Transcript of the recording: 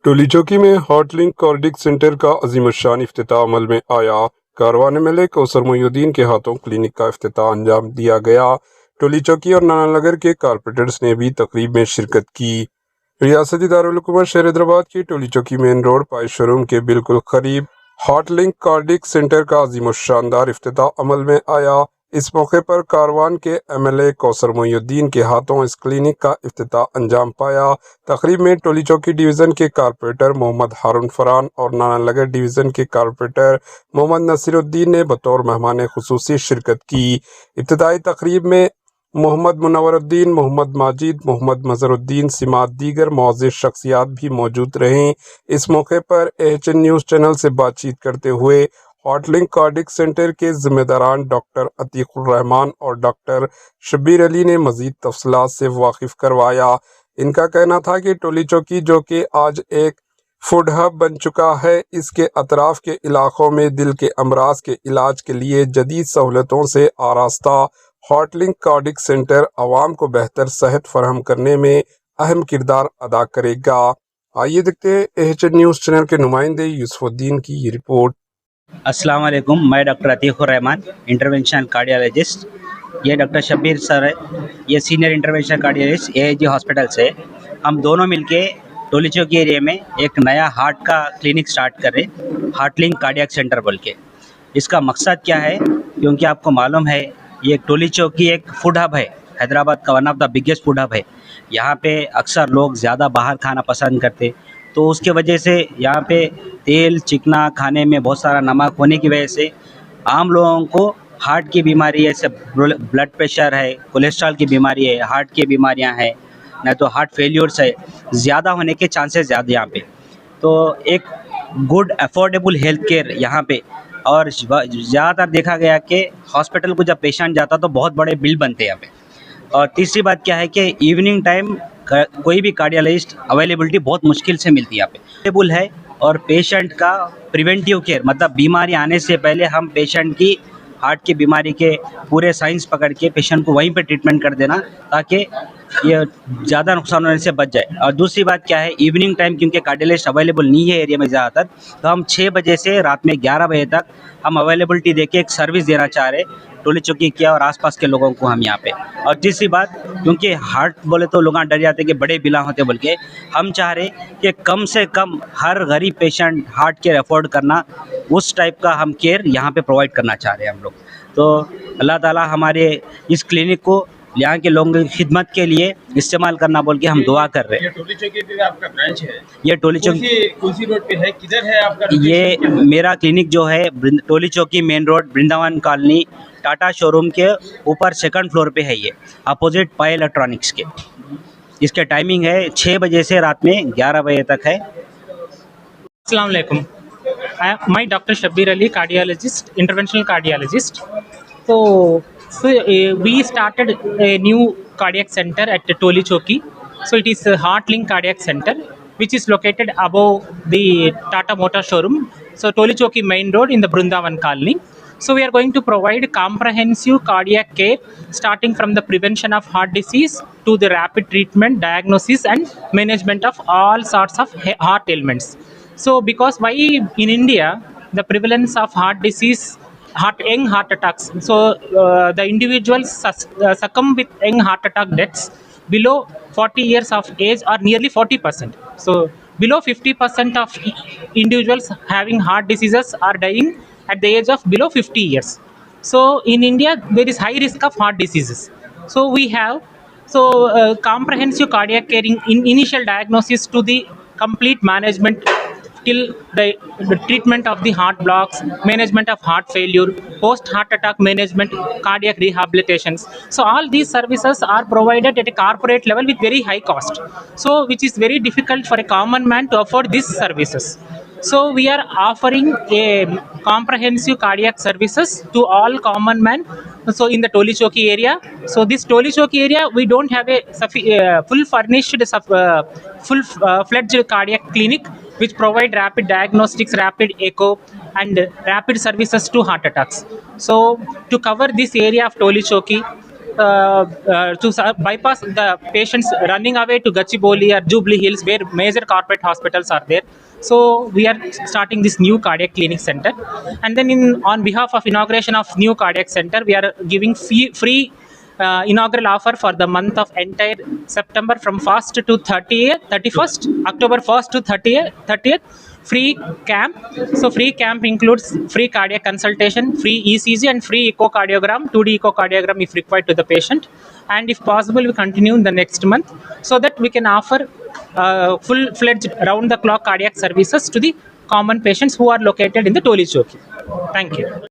टोलीचौकी में हार्टलिंक cardiac centre का अजीमशान इफ्तिताह अमल में आया। कारवान एमएलए कौसर मोइनुद्दीन के हाथों क्लिनिक का इफ्तिताह अंजाम दिया गया। टोलीचौकी और नानानगर के कारपोरेटर्स ने भी तकरीब में शिरकत की। रियासती दारुल हुकूमत शहर हैदराबाद की Tolichowki main road price showroom के बिल्कुल करीब हार्टलिंक कार्डिक सेंटर का अजीमशानदार इफ्तिताह अमल में आया। इस मौके पर कारवान के एमएलए कौसर मोइनुद्दीन के हाथों इस क्लिनिक का इफ्तिताह अंजाम पाया। तकरीब में टोलीचौकी डिवीज़न के कारपोरेटर मोहम्मद हारून फरहान और नानानगर डिवीज़न के कारपोरेटर मोहम्मद नसीरुद्दीन ने बतौर मेहमान खुसूसी शिरकत की। इब्तिदाई तकरीब में मोहम्मद मुनव्वरुद्दीन, मोहम्मद माजिद, मोहम्मद मजहरुद्दीन सिमात दीगर मुअज़्ज़िज़ शख्सियात भी मौजूद रहीं। इस मौके पर AHN न्यूज़ चैनल से बातचीत करते हुए हार्टलिंक कार्डिक सेंटर के जिम्मेदारान डॉक्टर अतीकुर रहमान और डॉक्टर शब्बीर अली ने मजीद तफसीलात से वाकिफ करवाया। इनका कहना था कि टोलीचौकी जो कि आज एक फूड हब बन चुका है, इसके अतराफ के इलाकों में दिल के अमराज के इलाज के लिए जदीद सहूलतों से आरास्ता हार्टलिंक कार्डिक सेंटर आवाम को बेहतर सेहत फराहम करने में अहम किरदार अदा करेगा। आइए देखते हैं AHN न्यूज़ चैनल के नुमाइंदे यूसुफुद्दीन की ये रिपोर्ट। अस्सलाम वालेकुम, मैं doctor Atiqur Rahman, interventional cardiologist. ये डॉक्टर शब्बीर सर है, ये senior interventional cardiologist AIG hospital से। हम दोनों मिलके टोलीचौकी एरिया में एक नया हार्ट का क्लिनिक स्टार्ट कर रहे, हार्टलिंक कार्डियक सेंटर बोल के। इसका मकसद क्या है, क्योंकि आपको मालूम है ये टोलीचौकी एक फूड हब है, हैदराबाद का one of the biggest food hub है। यहाँ पे अक्सर लोग ज़्यादा बाहर खाना पसंद करते, तो उसके वजह से यहाँ पे तेल चिकना खाने में बहुत सारा नमक होने की वजह से आम लोगों को हार्ट की बीमारी है, जैसे ब्लड प्रेशर है, कोलेस्ट्रॉल की बीमारी है, हार्ट की बीमारियाँ हैं, नहीं तो हार्ट फेल्योर्स है, ज़्यादा होने के चांसेस ज़्यादा यहाँ पे। तो एक गुड अफोर्डेबल हेल्थ केयर यहाँ पे, और ज़्यादातर देखा गया कि हॉस्पिटल को जब पेशेंट जाता तो बहुत बड़े बिल बनते हैं यहाँ पे। और तीसरी बात क्या है कि इवनिंग टाइम कोई भी कार्डियोलॉजिस्ट अवेलेबिलिटी बहुत मुश्किल से मिलती है यहाँ पे, अवेलेबल है। और पेशेंट का प्रिवेंटिव केयर, मतलब बीमारी आने से पहले हम पेशेंट की हार्ट की बीमारी के पूरे साइंस पकड़ के पेशेंट को वहीं पे ट्रीटमेंट कर देना, ताकि ये ज़्यादा नुकसान होने से बच जाए। और दूसरी बात क्या है, इवनिंग टाइम क्योंकि कार्डियोलॉजिस्ट अवेलेबल नहीं है एरिया में ज़्यादातर, तो हम 6 बजे से रात में 11 बजे तक हम अवेलेबिलिटी देके एक सर्विस देना चाह रहे टोलीचौकी किया और आसपास के लोगों को हम यहाँ पे। और तीसरी बात, क्योंकि हार्ट बोले तो लोग डर जाते कि बड़े बिला होते बोल के, हम चाह रहे कि कम से कम हर गरीब पेशेंट हार्ट केयर अफोर्ड करना, उस टाइप का हम केयर यहाँ पे प्रोवाइड करना चाह रहे हैं हम लोग। तो अल्लाह ताला हमारे इस क्लिनिक को यहाँ के लोगों की खिदमत के लिए इस्तेमाल करना बोल के हम दुआ कर रहे हैं। ये टोलीचौकी पे आपका ब्रांच है, ये टोलीचौकी कौन सी रोड पे है, किधर है आपका? ये मेरा क्लिनिक जो है Tolichowki main road Vrindavan colony Tata showroom के ऊपर 2nd फ्लोर पे है, ये अपोजिट पाई इलेक्ट्रॉनिक्स के। इसके टाइमिंग है 6 बजे से रात में 11 बजे तक है। Assalamu alaikum. My Dr. Shabbir Ali, cardiologist, interventional cardiologist. So we started a new cardiac center at Tolichauki. So it is a HeartLink Cardiac Center, which is located above the Tata Motor showroom. So Tolichauki Main Road in the Brindavan Colony. So we are going to provide comprehensive cardiac care, starting from the prevention of heart disease to the rapid treatment, diagnosis and management of all sorts of heart ailments. So because why in India the prevalence of heart disease, young heart attacks, so the individuals succumb with young heart attack deaths below 40 years of age are nearly 40%. So below 50% of individuals having heart diseases are dying at the age of below 50 years. So in India there is high risk of heart diseases. So we have comprehensive cardiac care in initial diagnosis to the complete management till the treatment of the heart blocks, management of heart failure, post heart attack management, cardiac rehabilitations. So all these services are provided at a corporate level with very high cost, so which is very difficult for a common man to afford these services. So we are offering a comprehensive cardiac services to all common man. So in the Tolichauki area, so this Tolichauki area we don't have a full furnished full-fledged cardiac clinic which provide rapid diagnostics, rapid echo and rapid services to heart attacks. So to cover this area of Tolichauki, bypass the patients running away to Gachibowli or Jubilee Hills, where major corporate hospitals are there. So we are starting this new cardiac clinic center, and then on behalf of inauguration of new cardiac center, we are giving free inaugural offer for the month of entire September from 1st to 30th, 31st, October 1st to 30th, free camp. So free camp includes free cardiac consultation, free ECG, and free echocardiogram, 2D echocardiogram if required to the patient. And if possible, we continue in the next month so that we can offer full-fledged round-the-clock cardiac services to the common patients who are located in the Toli Choki. Thank you.